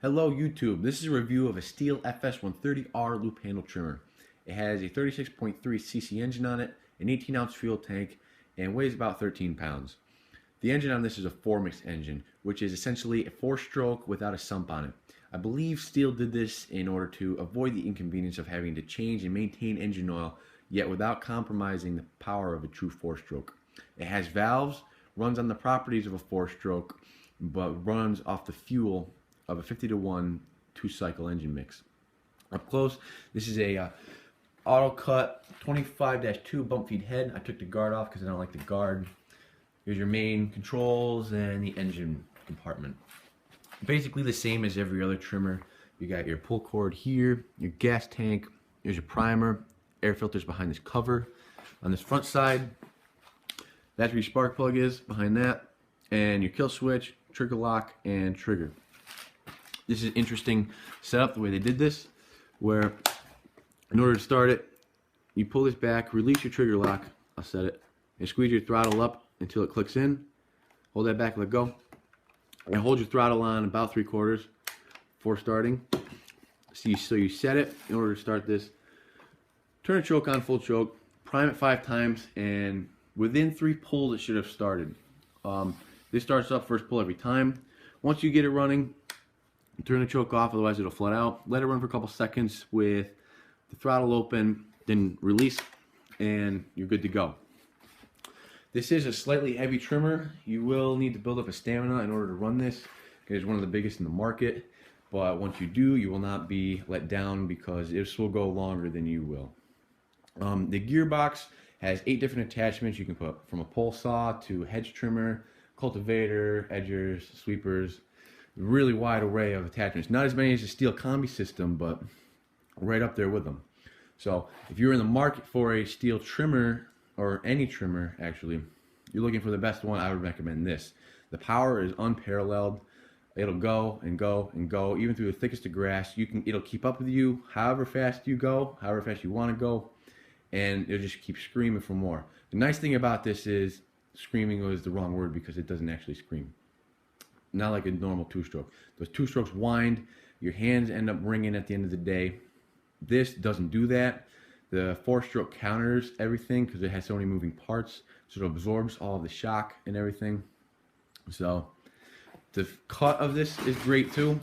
Hello YouTube, this is a review of a Stihl FS130R loop handle trimmer. It has a 36.3 cc engine on it, an 18-ounce fuel tank, and weighs about 13 pounds. The engine on this is a 4-mix engine, which is essentially a 4-stroke without a sump on it. I believe Stihl did this in order to avoid the inconvenience of having to change and maintain engine oil, yet without compromising the power of a true 4-stroke. It has valves, runs on the properties of a 4-stroke, but runs off the fuel of a 50-to-1 2-cycle engine mix. Up close, this is a auto cut 25-2 bump feed head. I took the guard off because I don't like the guard. Here's your main controls and the engine compartment. Basically the same as every other trimmer. You got your pull cord here, your gas tank, here's your primer, air filters behind this cover. On this front side, that's where your spark plug is, behind that, and your kill switch, trigger lock, and trigger. This is interesting setup, the way they did this, where in order to start it, you pull this back, release your trigger lock, I'll set it, and squeeze your throttle up until it clicks in. Hold that back, let go, and hold your throttle on about 3/4 before starting. So you set it in order to start this. Turn the choke on full choke, prime it 5 times, and within 3 pulls it should have started. This starts up first pull every time. Once you get it running, turn the choke off, otherwise it'll flood out. Let it run for a couple seconds with the throttle open, then release, and you're good to go. This is a slightly heavy trimmer. You will need to build up a stamina in order to run this. It's one of the biggest in the market, but once you do, you will not be let down because this will go longer than you will. The gearbox has 8 different attachments. You can put from a pole saw to hedge trimmer, cultivator, edgers, sweepers. Really wide array of attachments. Not as many as the Stihl combi system, but right up there with them. So if you're in the market for a Stihl trimmer, or any trimmer actually, you're looking for the best one, I would recommend this. The power is unparalleled. It'll go and go and go, even through the thickest of grass. It'll keep up with you however fast you go, however fast you want to go, and it'll just keep screaming for more. The nice thing about this is, screaming was the wrong word because it doesn't actually scream. Not like a normal 2-stroke. Those 2 strokes wind, your hands end up ringing at the end of the day. This doesn't do that. The 4-stroke counters everything because it has so many moving parts, so it absorbs all of the shock and everything. So the cut of this is great too,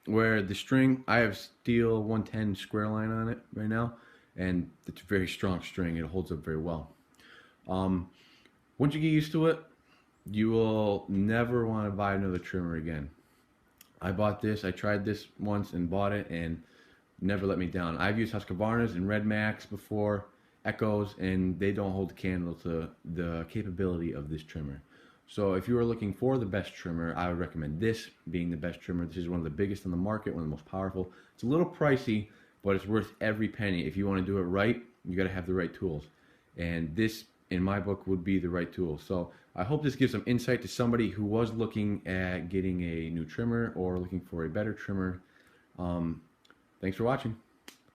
where the string, I have Stihl 110 square line on it right now, and it's a very strong string. It holds up very well. Once you get used to it, you will never want to buy another trimmer again. I bought this, I tried this once and bought it, and never let me down. I've used Husqvarna's and Red Max before, Echoes, and they don't hold a candle to the capability of this trimmer. So if you are looking for the best trimmer, I would recommend this being the best trimmer. This is one of the biggest on the market, one of the most powerful. It's a little pricey, but it's worth every penny. If you want to do it right, you got to have the right tools. And this, in my book, would be the right tool. So I hope this gives some insight to somebody who was looking at getting a new trimmer or looking for a better trimmer. Thanks for watching.